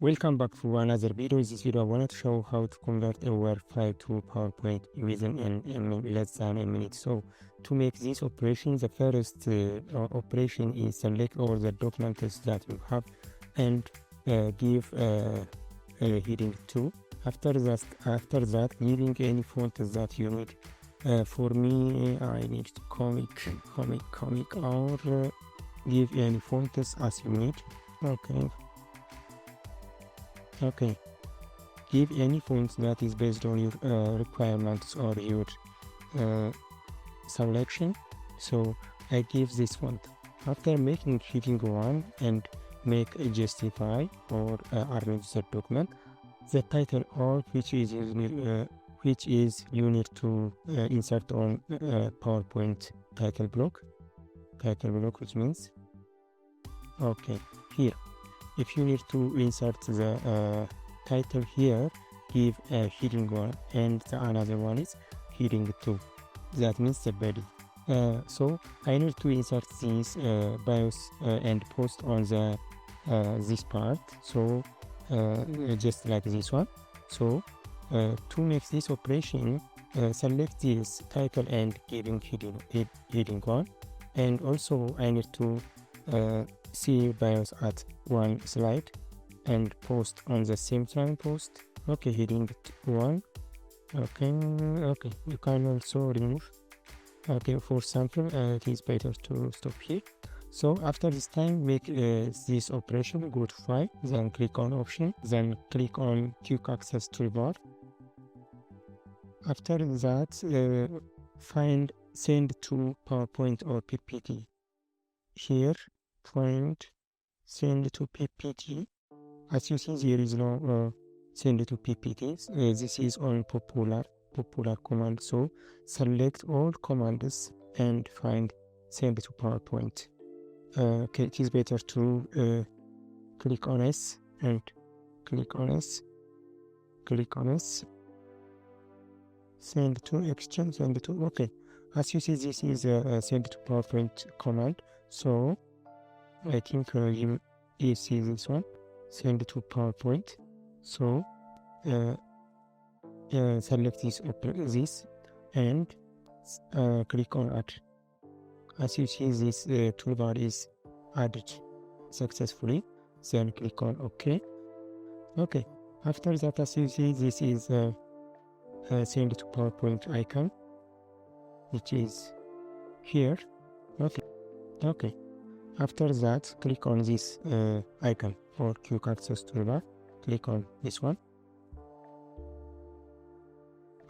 Welcome back to another video. In this video I wanted to show how to convert a Word file to PowerPoint within less than a minute. So to make this operation, the first operation is select all the documents that you have and give a heading to. After that giving any font that you need. For me I need comic or give any fonts as you need. Okay, give any font that is based on your requirements or your selection. So I give this font. After making heading 1 and make a justify or arrange the document, the title or which is you need to insert on PowerPoint title block, which means okay here. If you need to insert the title here, give a heading 1 and the another one is heading 2. That means the body. So I need to insert this BIOS and post on the this part. So just like this one. So to make this operation, select this title and giving heading 1, and also I need to see BIOS at one slide and post on the same time post. Okay, heading 1. Okay, you can also remove. Okay, for sample it is better to stop here. So after this time, make this operation. Go to file, then click on option, then click on quick access toolbar. After that, find send to PowerPoint or PPT. Here find send to PPT. As you see, there is no send to PPT. This is on popular command. So select all commands and find send to PowerPoint. Okay, it is better to click on S and click on S. Send to exchange, send to okay. As you see, this is a send to PowerPoint command. So I think you see this one, send to PowerPoint. So select this and click on add. As you see, this toolbar is added successfully. Then click on OK. Okay. After that, as you see, this is send to PowerPoint icon, which is here. Okay. After that, click on this icon for quick access toolbar. Click on this one.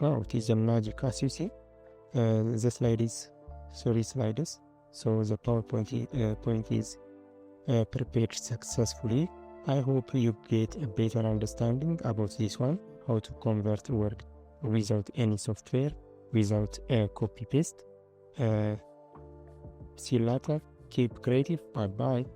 Wow, it is a magic. As you see, the slide is 3 slides. So the PowerPoint point is prepared successfully. I hope you get a better understanding about this one, how to convert Word without any software, without copy paste. See you later. Keep creative. Bye bye.